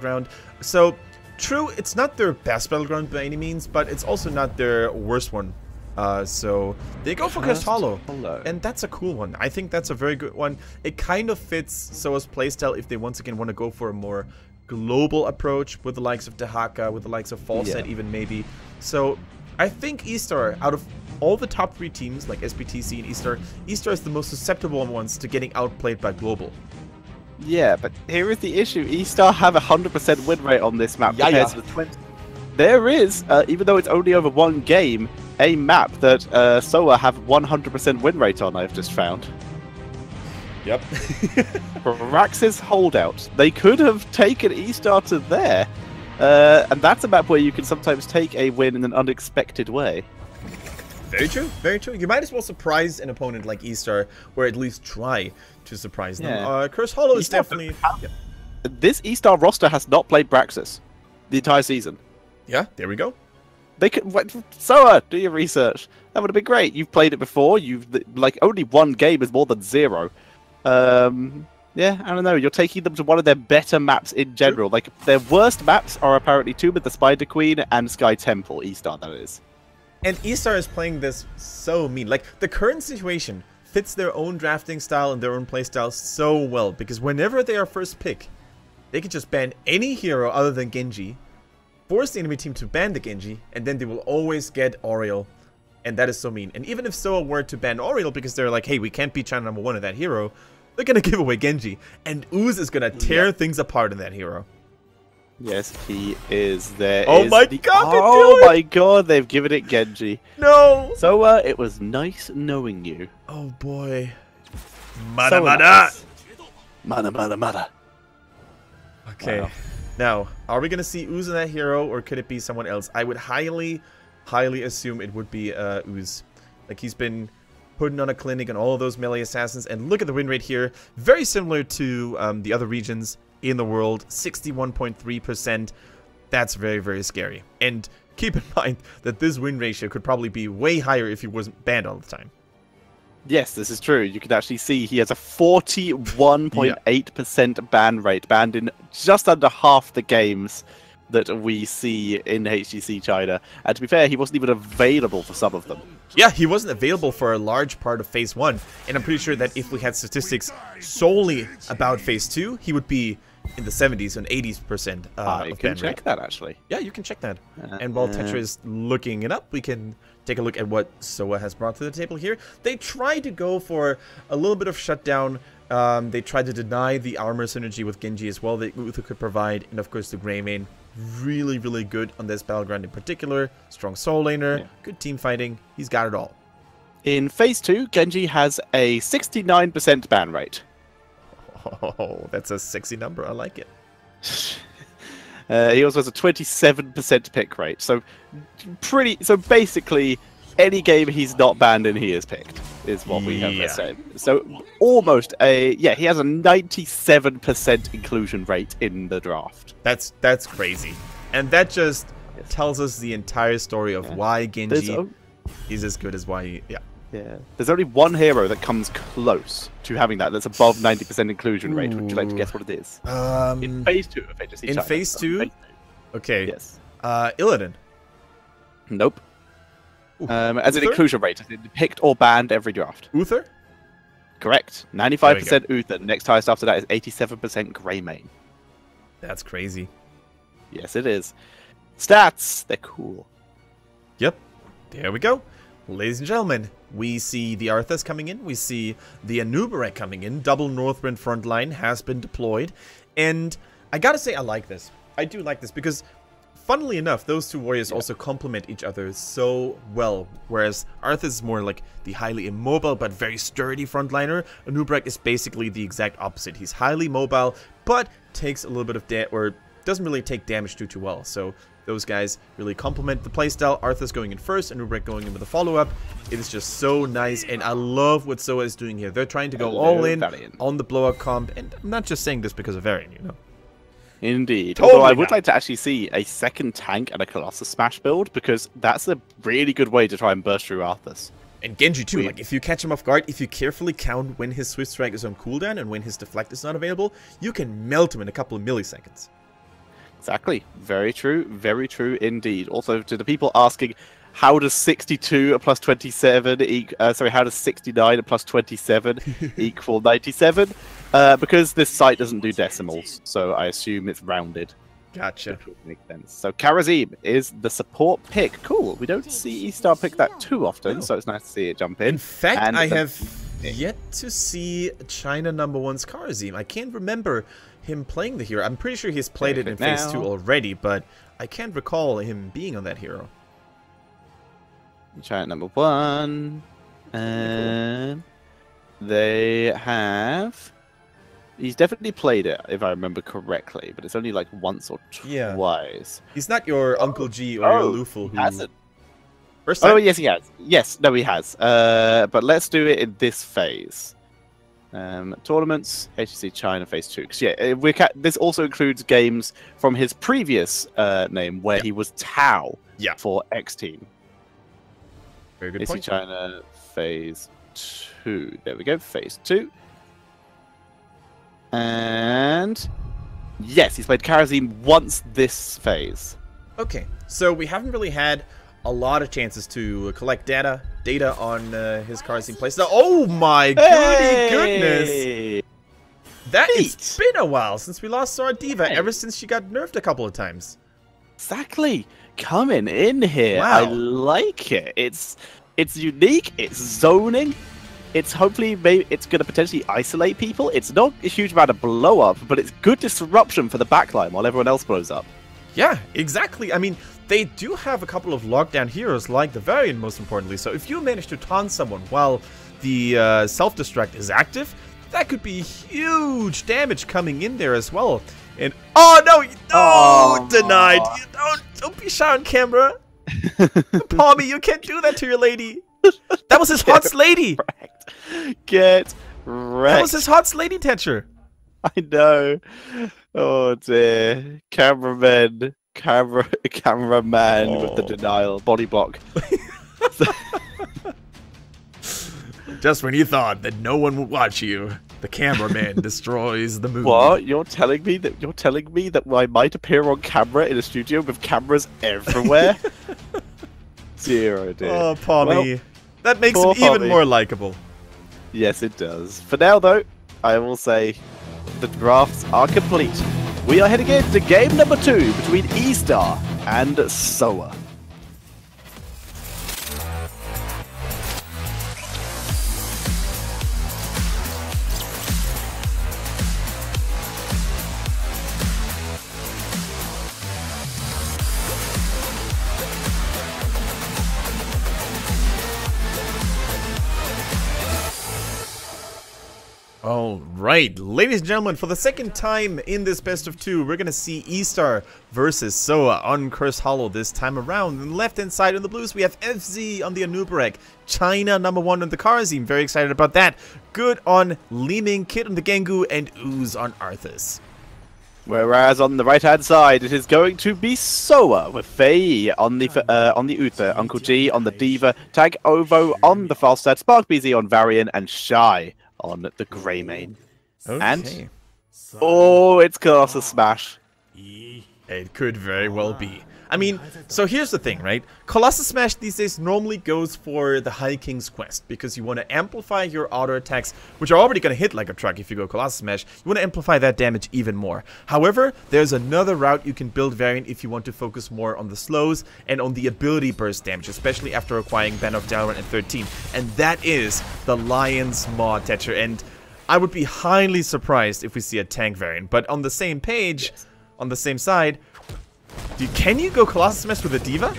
battleground. So, true, it's not their best battleground by any means, but it's also not their worst one. So they go for Cursed Hollow, and that's a cool one. I think that's a very good one. It kind of fits SOA's playstyle if they once again want to go for a more global approach with the likes of Dehaka, with the likes of Fallset even maybe. So I think ESTAR, out of all the top 3 teams like SBTC and ESTAR, ESTAR is the most susceptible ones to getting outplayed by global. Yeah, but here is the issue. ESTAR have a 100% win rate on this map compared to the 20. There is, even though it's only over 1 game, a map that SOA have 100% win rate on, I've just found. Yep. Rax's Holdout. They could have taken ESTAR to there. And that's a map where you can sometimes take a win in an unexpected way. Very true, very true. You might as well surprise an opponent like ESTAR, or at least try to surprise them. Yeah. Cursed Hollow is definitely... This ESTAR roster has not played Braxis the entire season. Yeah, there we go. They could... SOA, do your research. That would have been great. You've played it before. You've... Like, only 1 game is more than 0. Yeah, I don't know. You're taking them to one of their better maps in general. Like, their worst maps are apparently Tomb of the Spider Queen and Sky Temple, ESTAR, that is. And ESTAR is playing this so mean. Like, the current situation fits their own drafting style and their own playstyle so well. Because whenever they are first pick, they can just ban any hero other than Genji, force the enemy team to ban the Genji, and then they will always get Oriel. And that is so mean. And even if SOA were to ban Oriel because they're like, hey, we can't beat China #1 of that hero, they're going to give away Genji. And Ooze is going to tear things apart in that hero. Yes, he is. There oh is my the... god! Oh my god! They've given it Genji. No. So it was nice knowing you. Oh boy. Mada So mada. nice. Mada mada mada. Okay. Wow. Now, are we gonna see Ooze in that hero, or could it be someone else? I would highly assume it would be Ooze. Like, he's been putting on a clinic on all of those melee assassins, and look at the win rate here. Very similar to the other regions in the world, 61.3%. That's very, very scary. And keep in mind that this win ratio could probably be way higher if he wasn't banned all the time. Yes, this is true. You can actually see he has a 41.8% ban rate, banned in just under half the games that we see in HGC China. And to be fair, he wasn't even available for some of them. Yeah, he wasn't available for a large part of Phase 1. And I'm pretty sure that if we had statistics solely about Phase 2, he would be in the 70s and 80% I of can ban check rate. that, actually. Yeah, you can check that. And while Tetra is looking it up, we can take a look at what SOA has brought to the table here. They tried to go for a little bit of shutdown. They tried to deny the armor synergy with Genji as well that Uther could provide. And of course the Greymane, really, really good on this battleground in particular. Strong soul laner, good team fighting. He's got it all. In Phase 2, Genji has a 69% ban rate. Oh, that's a sexy number. I like it. He also has a 27% pick rate. So basically, any game he's not banned in, he is picked, is what we have said. So almost he has a 97% inclusion rate in the draft. That's crazy. And that just tells us the entire story of why Genji is as good as why There's only one hero that comes close to having that's above 90% inclusion rate. Would you like to guess what it is? In Phase 2 of HGC China. In Phase 2? Okay. Yes. Illidan. Nope. As an inclusion rate, as in picked or banned every draft. Uther? Correct. 95% Uther. Next highest after that is 87% Greymane. That's crazy. Yes, it is. Stats. They're cool. Yep. There we go. Ladies and gentlemen, we see the Arthas coming in. We see the Anubarak coming in. Double Northwind front line has been deployed. And I gotta say, I like this. I do like this because, funnily enough, those two warriors also complement each other so well. Whereas Arthas is more like the highly immobile but very sturdy frontliner. Anubarak is basically the exact opposite. He's highly mobile but takes a little bit of doesn't really take damage too well. So those guys really complement the playstyle. Arthas going in first, and Anubarak going in with a follow-up. It is just so nice, and I love what SOA is doing here. They're trying to go all in on the blow-up comp, and I'm not just saying this because of Varian, you know. Indeed. Although I would like to actually see a second tank and a Colossus Smash build, because that's a really good way to try and burst through Arthas. And Genji too, like if you catch him off guard, if you carefully count when his Swift Strike is on cooldown and when his Deflect is not available, you can melt him in a couple of milliseconds. Exactly. Very true indeed. Also, to the people asking, how does 62 plus 27 sorry, how does 69 plus 27 equal 97? Because this site doesn't do decimals, so I assume it's rounded. Gotcha. Which would make sense. So Karazim is the support pick. Cool. We don't see ESTAR pick that too often, so it's nice to see it jump in. In fact, I have yet to see China #1's Karazim. I can't remember him playing the hero. I'm pretty sure he's played it in Phase 2 already, but I can't recall him being on that hero. China #1. And they have... He's definitely played it, if I remember correctly, but it's only like once or twice. He's not your Uncle G or your Luful who... hasn't. First time? Oh, yes, he has. Yes, no, he has. But let's do it in this phase. Tournaments, HGC China Phase 2. Because, yeah, this also includes games from his previous name, where he was Tao for X Team. Very good HGC point. China Phase 2. There we go, Phase 2. And yes, he's played Karazim once this phase. Okay, so we haven't really had a lot of chances to collect data on his Karazim plays. Now, oh my goodness! It's been a while since we last saw D.Va, ever since she got nerfed a couple of times. Exactly, coming in here. Wow. I like it. It's unique. It's zoning. It's hopefully it's going to potentially isolate people. It's not a huge amount of blow up, but it's good disruption for the backline while everyone else blows up. Yeah, exactly. I mean, they do have a couple of lockdown heroes like the Variant, most importantly. So if you manage to taunt someone while the self-destruct is active, that could be huge damage coming in there as well. And denied. Don't be shy on camera. Palmy, you can't do that to your lady. That was his hot lady. Get wrecked. That was his hot lady Tetcher. I know. Oh dear. Cameraman with the denial. Body block. Just when you thought that no one would watch you, the cameraman destroys the movie. What? You're telling me that I might appear on camera in a studio with cameras everywhere? Zero, dear. Oh, Palmy. Well, that makes him even more likable. Yes, it does. For now, though, I will say the drafts are complete. We are heading into game number 2 between ESTAR and SOA. Alright, ladies and gentlemen, for the second time in this best of 2, we're gonna see ESTAR versus SOA on Curse Hollow this time around. On the left hand side on the blues, we have FZ on the Anubarek, China #1 on the Karazim, very excited about that. Good on Liming, Kid on the Gengu, and Ooze on Arthas. Whereas on the right hand side, it is going to be SOA with Fei on the Uther, Uncle G on the D.Va, Tag Ovo on the Falstad, Spark BZ on Varian, and Shy on the Greymane. Okay. And it's Colossus Smash. It could very well be. I mean, so here's the thing, right? Colossus Smash these days normally goes for the High King's Quest, because you want to amplify your auto attacks, which are already going to hit like a truck if you go Colossus Smash. You want to amplify that damage even more. However, there's another route you can build Variant if you want to focus more on the slows and on the ability burst damage, especially after acquiring Ban of Dalaran at 13. And that is the Lion's Maw Tetcher. And I would be highly surprised if we see a tank Variant. But on the same page, on the same side, can you go Colossus Smash with a D.Va?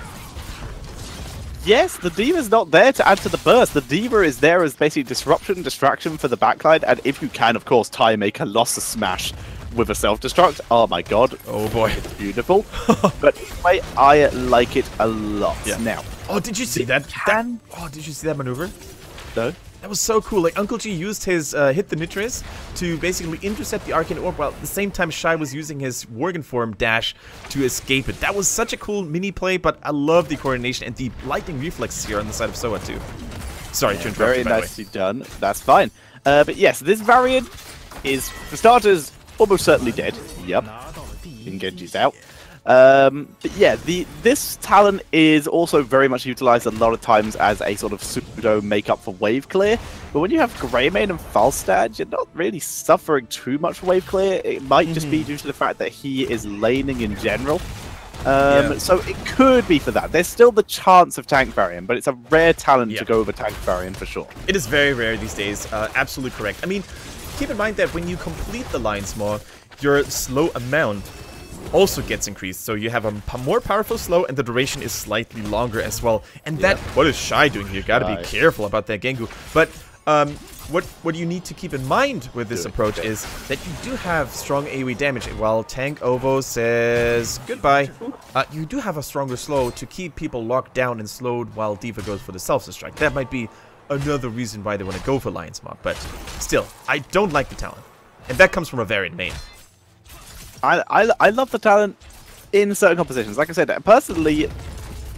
Yes, the D.Va's not there to add to the burst. The D.Va is there as basically disruption, distraction for the backline, and if you can, of course, time a Colossus Smash with a self-destruct. Oh my god. Oh boy. It's beautiful. But anyway, I like it a lot. Yeah. Now. Oh, did you see that? Did you see that maneuver? No. That was so cool. Like, Uncle G used his hit the Nitrous to basically intercept the Arcane Orb, while at the same time Shy was using his Worgen Form dash to escape it. That was such a cool mini play, but I love the coordination and the lightning reflexes here on the side of SOA too. Sorry to interrupt. Very nicely done. That's fine. But yes, this Variant is, for starters, almost certainly dead. Yep. taking Genji's out. But yeah, this talent is also very much utilized a lot of times as a sort of pseudo makeup for wave clear. But when you have Greymane and Falstad, you're not really suffering too much for wave clear. It might just be due to the fact that he is laning in general. So it could be for that. There's still the chance of tank variant, but it's a rare talent to go over tank variant for sure. It is very rare these days. Absolutely correct. I mean, keep in mind that when you complete the lines more, your slow amount also gets increased. So you have a more powerful slow, and the duration is slightly longer as well. And that, what is Shy doing here? Gotta be careful about that Gengu. But what you need to keep in mind with this approach is that you do have strong AoE damage. While Tank Ovo says goodbye, you do have a stronger slow to keep people locked down and slowed while D.Va goes for the self-destruct. That might be another reason why they want to go for Lion's Mob. But still, I don't like the talent. And that comes from a variant main. I love the talent in certain compositions. Like I said, personally,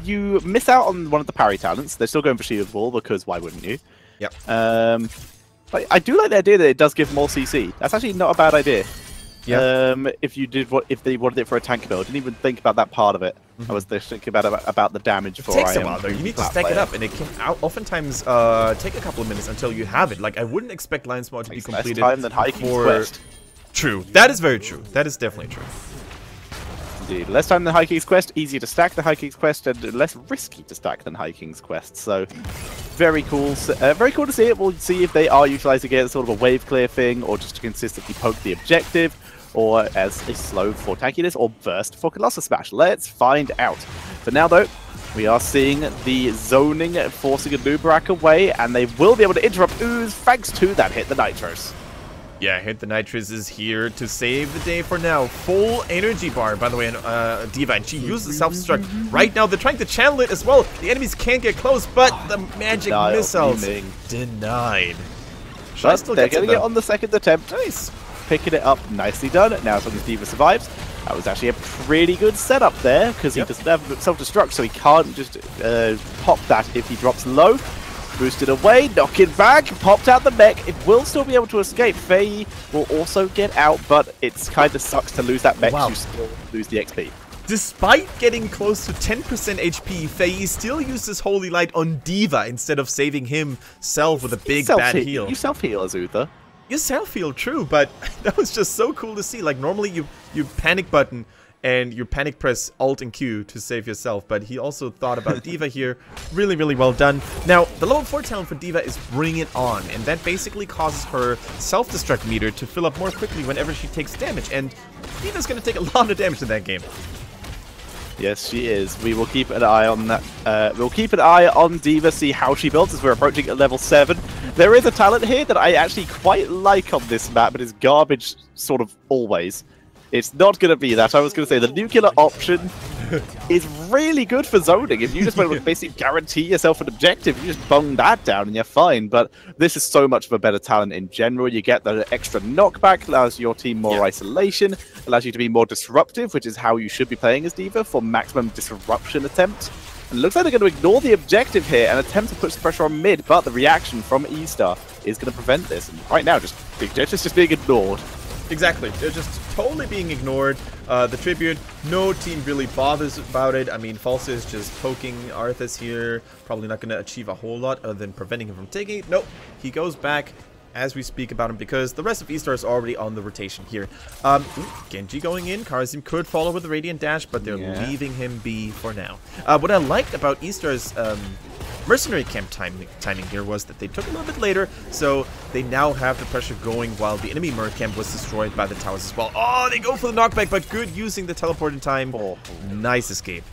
you miss out on one of the parry talents. They're still going for Shield Wall because why wouldn't you? Yep. But I do like the idea that it does give more CC. That's actually not a bad idea. Yeah. If they wanted it for a tank build, I didn't even think about that part of it. I was thinking about the damage. It takes a while though. You need to stack it up, and it can oftentimes take a couple of minutes until you have it. Like I wouldn't expect Lion's Mob to be completed less time than High King's Quest. True. That is very true. That is definitely true. Indeed. Less time than High King's Quest, easier to stack than High King's Quest, and less risky to stack than High King's Quest. So, very cool. Very cool to see it. We'll see if they are utilizing it as sort of a wave clear thing, or just to consistently poke the objective, or as a slow for tankiness, or burst for Colossus Smash. Let's find out. For now, though, we are seeing the zoning forcing a Nubarak away, and they will be able to interrupt Ooze thanks to that hit the Nitros. Yeah, Hit the Nitrous is here to save the day for now. Full energy bar, by the way, on D.Va, and she uses self-destruct. Right now, they're trying to channel it as well. The enemies can't get close, but the magic missiles denied. But they're getting it on the second attempt. Nice. Picking it up, nicely done. Now, as long as D.Va survives, that was actually a pretty good setup there, because he doesn't have self-destruct, so he can't just pop that if he drops low. Boosted away, knock it back, popped out the mech. It will still be able to escape. Faye will also get out, but it's kind of sucks to lose that mech. You still lose the XP. Despite getting close to 10% HP, Faye still uses Holy Light on D.Va instead of saving himself with a big bad heal. You self-heal, Azutha. You self-heal, true, but that was just so cool to see. Like, normally you panic button and you panic press Alt and Q to save yourself, but he also thought about D.Va here. Really, really well done. Now, the level 4 talent for D.Va is Bring It On, and that basically causes her self-destruct meter to fill up more quickly whenever she takes damage, and D.Va's going to take a lot of damage in that game. Yes, she is. We will keep an eye on that. We'll keep an eye on D.Va, see how she builds as we're approaching at level 7. There is a talent here that I actually quite like on this map, but is garbage sort of always. It's not going to be that. I was going to say the nuclear option is really good for zoning. If you just want to basically guarantee yourself an objective, you just bung that down and you're fine. But this is so much of a better talent in general. You get the extra knockback, allows your team more isolation, allows you to be more disruptive, which is how you should be playing as D.Va for maximum disruption attempt. And it looks like they're going to ignore the objective here and attempt to put some pressure on mid, but the reaction from ESTAR is going to prevent this. And right now, just being ignored. Exactly, they're just totally being ignored. The Tribute, no team really bothers about it. I mean, Falsa is just poking Arthas here. Probably not going to achieve a whole lot other than preventing him from taking it. Nope, he goes back as we speak about him because the rest of ESTAR is already on the rotation here. Genji going in. Karazim could follow with the Radiant Dash, but they're leaving him be for now. What I liked about ESTAR's Mercenary camp timing here was that they took a little bit later, so they now have the pressure going while the enemy Merc camp was destroyed by the towers as well. Oh, they go for the knockback, but good using the teleport in time. Oh, nice escape.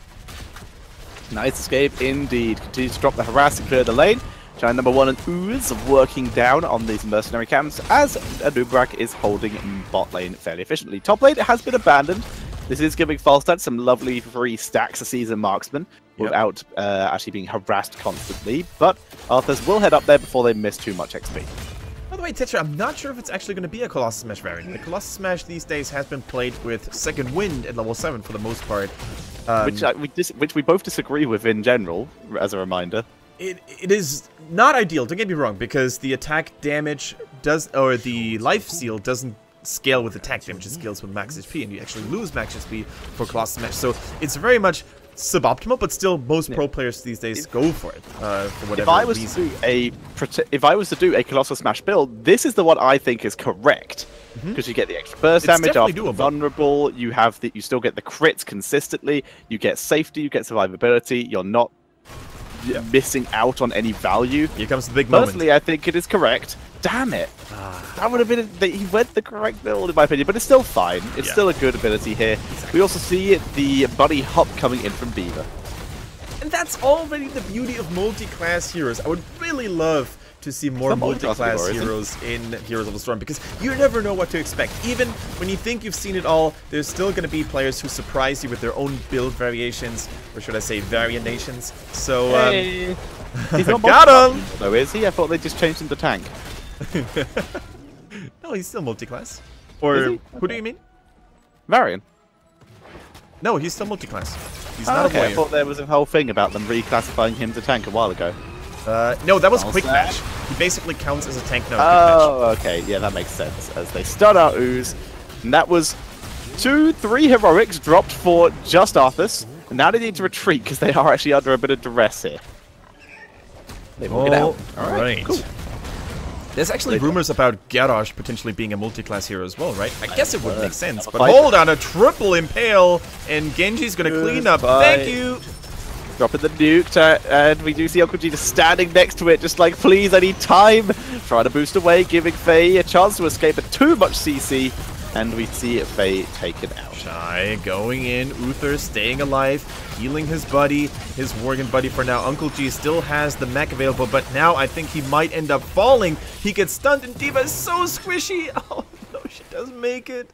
Nice escape indeed. Continues to drop the harass and clear the lane. Giant number 1 and Ooze working down on these mercenary camps as Nubarak is holding bot lane fairly efficiently. Top lane has been abandoned. This is giving Falstad some lovely free stacks of Season Marksman without actually being harassed constantly, but Arthas will head up there before they miss too much XP. By the way, Tetra, I'm not sure if it's actually going to be a Colossus Smash variant. The Colossus Smash these days has been played with Second Wind at level 7 for the most part. Which we both disagree with in general, as a reminder. It is not ideal, don't get me wrong, because the attack damage does, or the life seal doesn't scale with attack damage, it scales with max HP, and you actually lose max HP for Colossus Smash. So it's very much suboptimal, but still most pro players these days go for it for whatever if I was reason. if I was to do a Colossus Smash build, this is the one I think is correct. Because you get the extra burst damage after doable. vulnerable, you still get the crits consistently, you get safety, you get survivability, you're not missing out on any value. Here comes the big moment. Personally, I think it is correct. Damn it! That would have been he went the correct build in my opinion, but it's still fine. It's still a good ability here. We also see the buddy hop coming in from Beaver. And that's already the beauty of multi-class heroes. I would really love to see more multi-class heroes in Heroes of the Storm, because you never know what to expect. Even when you think you've seen it all, there's still going to be players who surprise you with their own build variations, or should I say variations. So, hey. He's not got him! though, is he? I thought they just changed him to tank. No, he's still multi-class. Or, who do you mean? Varian. No, he's still multi-class. He's not a warrior. I thought there was a whole thing about them reclassifying him to tank a while ago. No, that was Quick Match. He basically counts as a tank now. Oh, okay. Yeah, that makes sense. As they start out Ooze. And that was 2-3 heroics dropped for just Arthas. And now they need to retreat because they are actually under a bit of duress here. They will get out. Alright. Cool. There's actually rumors about Garrosh potentially being a multi-class hero as well, right? I guess it would make sense. But hold on, a triple impale, and Genji's gonna clean up. Thank you! Dropping the nuke, and we do see Uncle G just standing next to it, just like, please, I need time. Trying to boost away, giving Faye a chance to escape, but too much CC, and we see Faye taken out. Shy going in, Uther staying alive, healing his buddy, his Worgen buddy for now. Uncle G still has the mech available, but now I think he might end up falling. He gets stunned, and D.Va is so squishy. Oh no, she doesn't make it.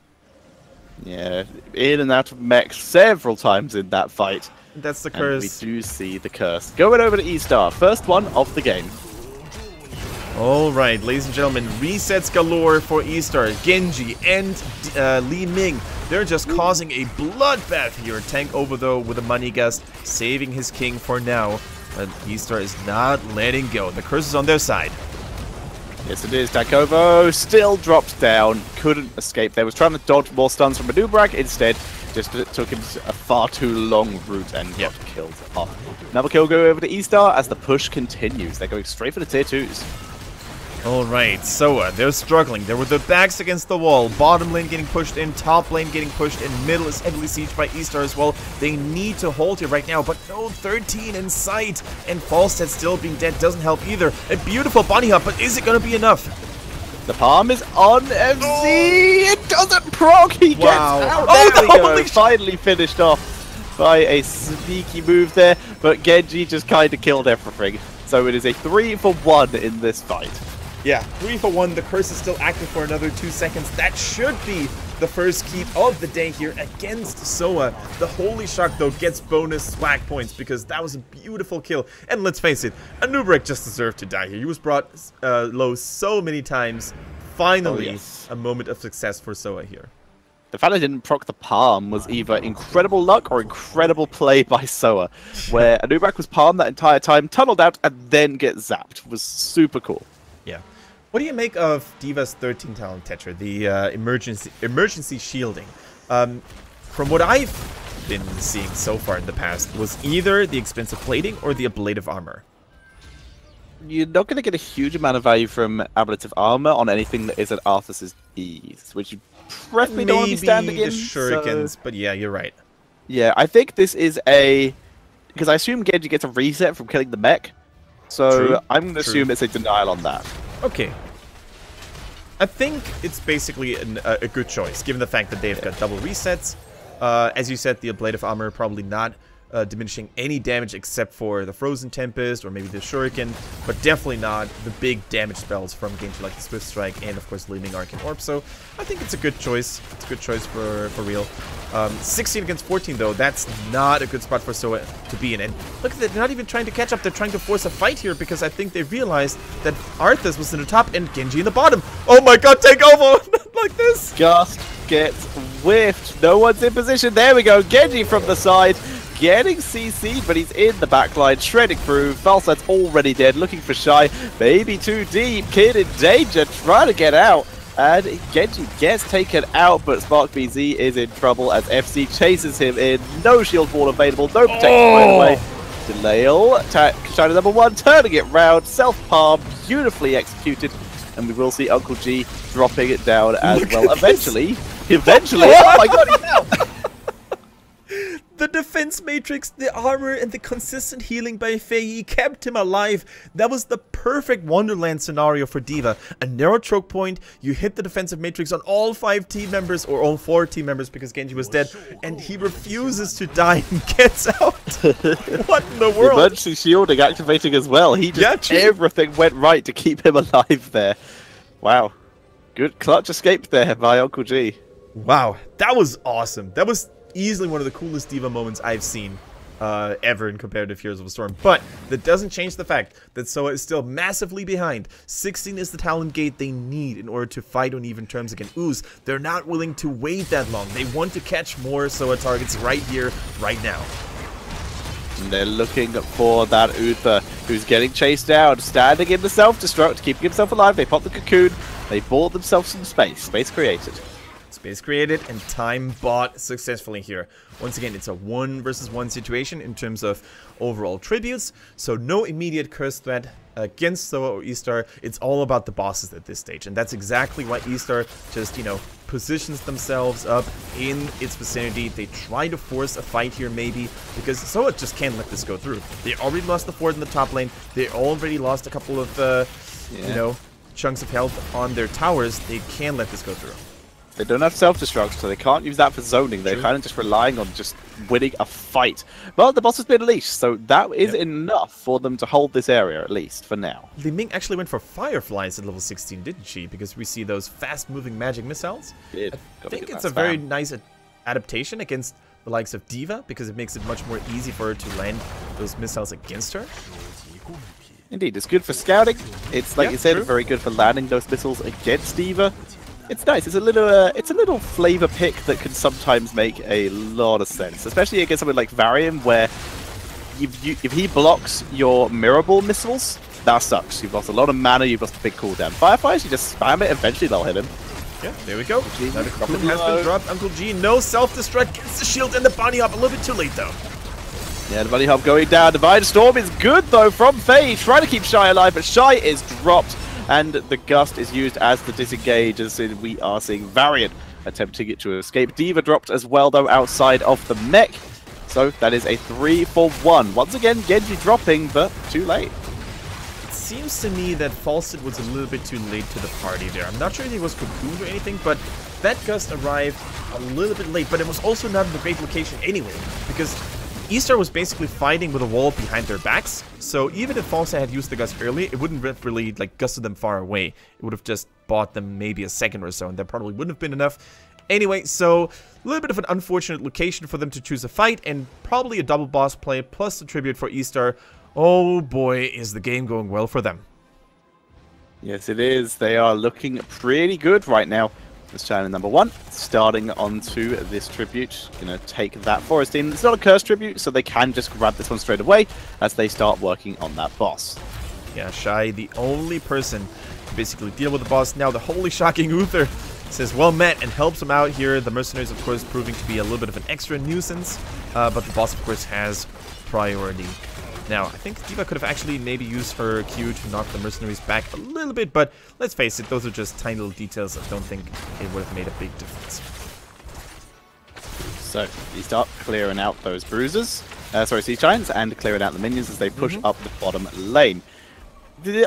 Yeah, in and out of mech several times in that fight. That's the curse. And we do see the curse. Going over to ESTAR, first one of the game. Alright, ladies and gentlemen, resets galore for ESTAR. Genji and Li Ming, they're just causing a bloodbath here. Tank over though with a money gust, saving his king for now. But ESTAR is not letting go. The curse is on their side. Yes, it is. Takovo still dropped down. Couldn't escape. They was trying to dodge more stuns from Manubrak. Instead, just took him a far too long route and got killed off. Another kill go over to ESTAR as the push continues. They're going straight for the tier 2s. Alright, SOA, they're struggling. They're with their backs against the wall. Bottom lane getting pushed in, top lane getting pushed in, middle is heavily sieged by ESTAR as well. They need to hold here right now, but no 13 in sight. And Falstead still being dead doesn't help either. A beautiful bunny hop, but is it going to be enough? The palm is on FC. It doesn't proc. He gets out. There we go. Finally finished off by a sneaky move there, but Genji just kind of killed everything. So it is a 3-for-1 in this fight. Yeah, 3-for-1. The curse is still active for another 2 seconds. That should be the first keep of the day here against SOA. The Holy Shark, though, gets bonus swag points because that was a beautiful kill. And let's face it, Anubrek just deserved to die here. He was brought low so many times. Finally, a moment of success for SOA here. The fact I didn't proc the palm was either incredible luck or incredible play by SOA, where Anubrek was palmed that entire time, tunneled out, and then get zapped. It was super cool. Yeah. What do you make of D.Va's 13 talent Tetra, the emergency shielding? From what I've been seeing so far in the past, was either the expensive plating or the ablative armor. You're not going to get a huge amount of value from ablative armor on anything that isn't Arthas's E's, which you preferably don't want to be standing in. Maybe the shurikens, but yeah, you're right. Yeah, I think this is a... Because I assume Genji gets a reset from killing the mech. So I'm going to assume it's a denial on that. Okay. I think it's basically a good choice, given the fact that they've got double resets. As you said, the ablative armor probably not diminishing any damage except for the Frozen Tempest or maybe the Shuriken, but definitely not the big damage spells from Genji like the Swift Strike and, of course, Leaning Arc and Orb. So I think it's a good choice. It's a good choice for real. 16 against 14, though, that's not a good spot for SOA to be in. And look at that, they're not even trying to catch up. They're trying to force a fight here because I think they realized that Arthas was in the top and Genji in the bottom. Oh my god, take over! Like this! Just gets whiffed. No one's in position. There we go. Genji from the side. Getting CC'd, but he's in the backline, shredding through. Falset's already dead, looking for Shy. Maybe too deep. Kid in danger, trying to get out. And Genji gets taken out, but Spark BZ is in trouble as FC chases him in. No shield wall available, no protection right away. Delail, China number 1, turning it round, self-palm, beautifully executed. And we will see Uncle G dropping it down as well. Eventually, oh my god, he's out! The defense matrix, the armor, and the consistent healing by Fei kept him alive. That was the perfect Wonderland scenario for D.Va. A narrow choke point, you hit the defensive matrix on all 5 team members, or all 4 team members because Genji was dead, and he refuses to die and gets out. What in the world? Emergency shielding activating as well. He just, everything went right to keep him alive there. Wow. Good clutch escape there by Uncle G. Wow, that was awesome. That was easily one of the coolest D.Va moments I've seen ever in competitive Heroes of the Storm. But that doesn't change the fact that SOA is still massively behind. 16 is the talent gate they need in order to fight on even terms against Ooze. They're not willing to wait that long. They want to catch more SOA targets right here, right now. And they're looking for that Uther, who's getting chased down, standing in the self-destruct, keeping himself alive. They pop the cocoon. They bought themselves some space. Space created. Space created and time bought successfully here. Once again, it's a 1 versus 1 situation in terms of overall tributes, so no immediate curse threat against SOA or ESTAR. It's all about the bosses at this stage, and that's exactly why ESTAR just, you know, positions themselves up in its vicinity. They try to force a fight here maybe, because SOA just can't let this go through. They already lost the fort in the top lane. They already lost a couple of, you know, chunks of health on their towers. They can't let this go through. They don't have self-destruct, so they can't use that for zoning. They're kind of just relying on just winning a fight. But the boss has been unleashed, so that is enough for them to hold this area, at least, for now. Li Ming actually went for Fireflies at level 16, didn't she? Because we see those fast-moving magic missiles. I think it's a very nice adaptation against the likes of D.Va, because it makes it much more easy for her to land those missiles against her. Indeed, it's good for scouting. It's, like you said, very good for landing those missiles against D.Va. It's nice. It's a little flavor pick that can sometimes make a lot of sense, especially against something like Varian, where if he blocks your mirror ball missiles, that sucks. You've lost a lot of mana. You've lost a big cooldown. Fireflies, you just spam it. Eventually, they'll hit him. Yeah, there we go. Another coupling has been dropped. Uncle G, no self-destruct, gets the shield and the bunny hop. A little bit too late though. Yeah, the bunny hop going down. Divine Storm is good though from Faye, trying to keep Shy alive, but Shy is dropped. And the Gust is used as the disengage, as we are seeing Varian attempting to escape. D.Va dropped as well, though, outside of the mech. So that is a 3-for-1. Once again, Genji dropping, but too late. It seems to me that Falset was a little bit too late to the party there. I'm not sure if he was cocooned or anything, but that Gust arrived a little bit late. But it was also not in a great location anyway, because ESTAR was basically fighting with a wall behind their backs, so even if Falsa had used the Gust early, it wouldn't have really, like, gusted them far away. It would have just bought them maybe a second or so, and that probably wouldn't have been enough. Anyway, so a little bit of an unfortunate location for them to choose a fight, and probably a double boss play plus a tribute for ESTAR. Oh boy, is the game going well for them. Yes, it is. They are looking pretty good right now. This China number 1, starting onto this tribute. Gonna take that forest in. It's not a curse tribute, so they can just grab this one straight away as they start working on that boss. Yeah, Shy, the only person to basically deal with the boss. Now the holy shocking Uther says well met and helps him out here. The mercenaries, of course, proving to be a little bit of an extra nuisance, but the boss, of course, has priority. Now, I think D.Va could have actually maybe used her Q to knock the mercenaries back a little bit, but let's face it, those are just tiny little details. I don't think it would have made a big difference. So, you start clearing out those bruisers, Siege Giants, and clearing out the minions as they push up the bottom lane.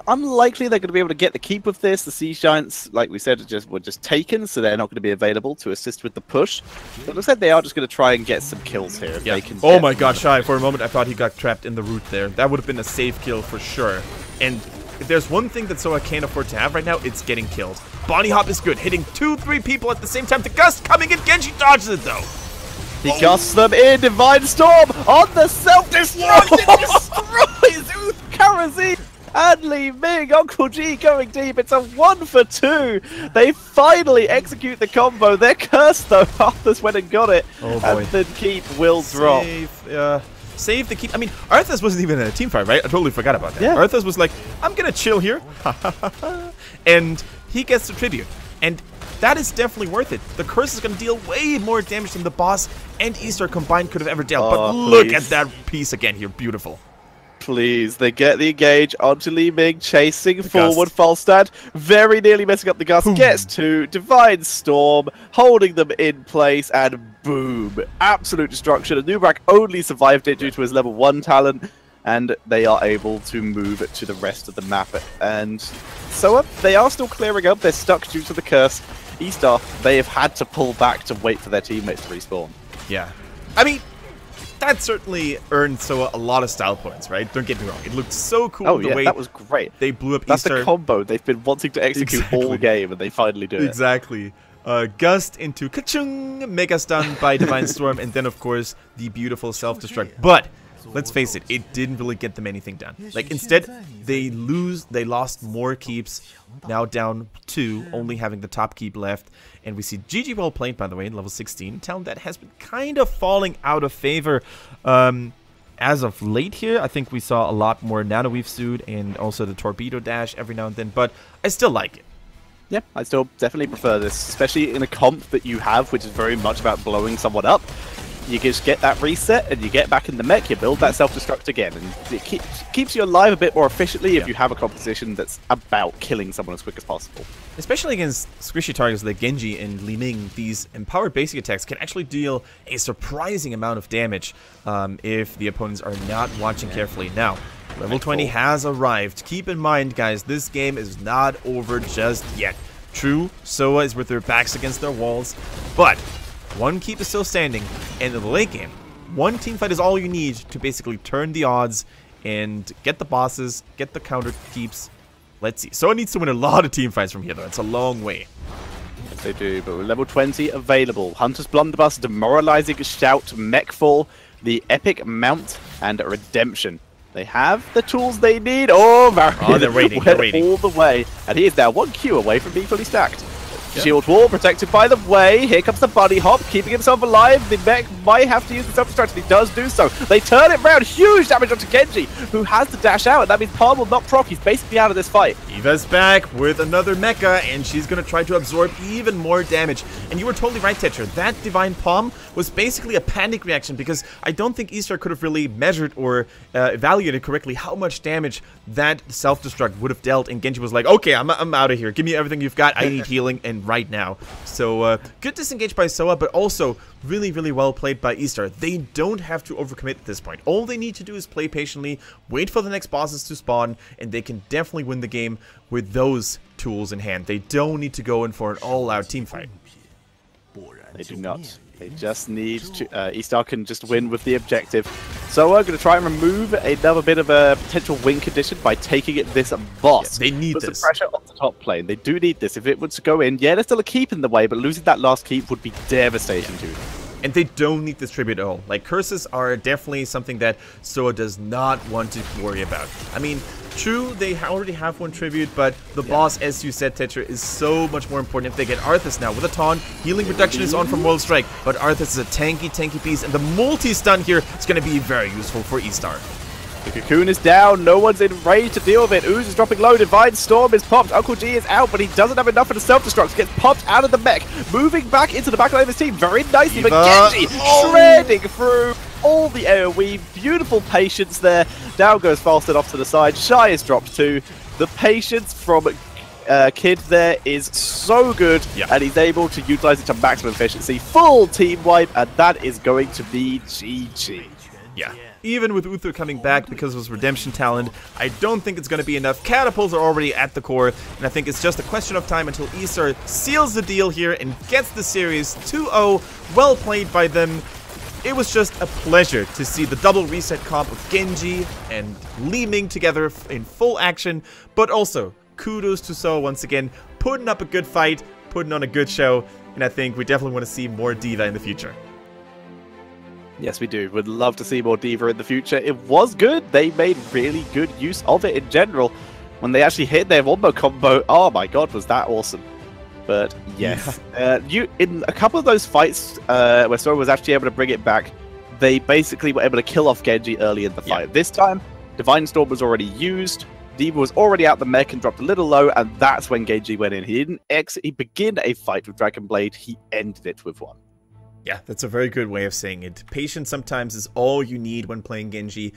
Unlikely they're going to be able to get the keep of this. The Siege Giants, like we said, were just taken, so they're not going to be available to assist with the push. But it looks like they are just going to try and get some kills here. If they can oh my gosh, Shy, for a moment I thought he got trapped in the root there. That would have been a safe kill for sure. And if there's one thing that SOA can't afford to have right now, it's getting killed. Bonnie Hop is good, hitting 2-3 people at the same time. The Gust coming in, Genji dodges it though. He gusts them in, Divine Storm on the self-destruct. It destroys Karazin. And Li Ming, Uncle G going deep. It's a 1-for-2. They finally execute the combo. They're cursed though. Arthas went and got it. Oh boy. And the keep will drop. Save the keep. I mean, Arthas wasn't even in a team fight, right? I totally forgot about that. Yeah. Arthas was like, I'm gonna chill here. And he gets the tribute. And that is definitely worth it. The curse is going to deal way more damage than the boss and ESTAR combined could have ever dealt. But look at that piece again here. Beautiful. Please, they get the engage onto Li Ming, chasing forward Falstad, very nearly messing up the Gust, gets to Divine Storm, holding them in place, and boom, absolute destruction. Anubrak only survived it due to his level 1 talent, and they are able to move it to the rest of the map. And SOA, they are still clearing up, they're stuck due to the curse. ESTAR, they have had to pull back to wait for their teammates to respawn. Yeah. I mean, that certainly earned SOA a lot of style points, right? Don't get me wrong. It looked so cool the way that was great. They blew up That's ESTAR. the combo they've been wanting to execute all game, and they finally do it. Exactly. Gust into Kachung, Mega Stun by Divine Storm, and then, of course, the beautiful self-destruct. But let's face it, it didn't really get them anything done. Like, instead, they lost more keeps, now down 2, only having the top keep left. And we see GG well played, by the way, in level 16. Talent that has been kind of falling out of favor as of late here. I think we saw a lot more Nano Weave Suit and also the Torpedo Dash every now and then, but I still like it. Yeah, I still definitely prefer this, especially in a comp that you have, which is very much about blowing someone up. You just get that reset, and you get back in the mech, you build that self-destruct again, and it keeps you alive a bit more efficiently if you have a composition that's about killing someone as quick as possible. Especially against squishy targets like Genji and Li Ming, these empowered basic attacks can actually deal a surprising amount of damage if the opponents are not watching carefully. Now, level 20 has arrived. Keep in mind, guys, this game is not over just yet. True, SOA is with their backs against their walls, but one keep is still standing, and in the late game, one team fight is all you need to basically turn the odds and get the bosses, get the counter keeps. Let's see. SOA needs to win a lot of team fights from here, though. It's a long way. Yes, they do, but with level 20 available, Hunter's Blunderbuss, Demoralizing Shout, Mechfall, the Epic Mount, and Redemption. They have the tools they need. Oh, Marion they're waiting. went all the way, and he is now 1 Q away from being fully stacked. Shield wall protected by the way. Here comes the bunny hop, keeping himself alive. The mech might have to use the self-destruct, and he does do so. They turn it round. Huge damage onto Genji, who has to dash out, and that means Palm will not proc. He's basically out of this fight. Eva's back with another mecha, and she's going to try to absorb even more damage. And you were totally right, Tetra. That Divine Palm was basically a panic reaction, because I don't think ESTAR could have really measured or evaluated correctly how much damage that self-destruct would have dealt. And Genji was like, okay, I'm out of here. Give me everything you've got. I need healing, and right now. So good disengage by SOA, but also really, really well played by ESTAR. They don't have to overcommit at this point. All they need to do is play patiently, wait for the next bosses to spawn, and they can definitely win the game with those tools in hand. They don't need to go in for an all-out team fight. They do not. They just need to... ESTAR can just win with the objective. So we're going to try and remove another bit of a potential win condition by taking it this boss. Yeah, they need Put this. Some pressure on the top lane. They do need this. If it was to go in, yeah, there's still a keep in the way, but losing that last keep would be devastating to them. And they don't need this tribute at all. Like, curses are definitely something that SOA does not want to worry about. I mean, true, they already have one tribute, but the boss, as you said, Tetra, is so much more important. If they get Arthas now with a taunt, healing reduction is on from World Strike, but Arthas is a tanky piece, and the multi-stun here is going to be very useful for ESTAR. The Cocoon is down, no one's in range to deal with it. Ooze is dropping low, Divine Storm is popped, Uncle G is out, but he doesn't have enough for the self-destruct. Gets popped out of the mech, moving back into the back line of his team very nicely, but Genji shredding through all the AoE, beautiful patience there. Down goes Falstad off to the side, Shy is dropped too. The patience from Kid there is so good, and he's able to utilize it to maximum efficiency. Full team wipe, and that is going to be GG. Yeah. Even with Uther coming back because of his redemption talent, I don't think it's going to be enough. Catapults are already at the core, and I think it's just a question of time until ESTAR seals the deal here and gets the series 2-0. Well played by them. It was just a pleasure to see the double reset comp of Genji and Li Ming together in full action, but also kudos to SOA once again, putting up a good fight, putting on a good show, and I think we definitely want to see more D.Va in the future. Yes, we do. Would love to see more D.Va in the future. It was good. They made really good use of it in general. When they actually hit their wombo combo, oh my god, was that awesome. But yes, in a couple of those fights where SOA was actually able to bring it back, they basically were able to kill off Genji early in the fight. This time, Divine Storm was already used. D.Va was already out the mech and dropped a little low, and that's when Genji went in. He didn't exit. He began a fight with Dragon Blade. He ended it with one. Yeah, that's a very good way of saying it. Patience sometimes is all you need when playing Genji.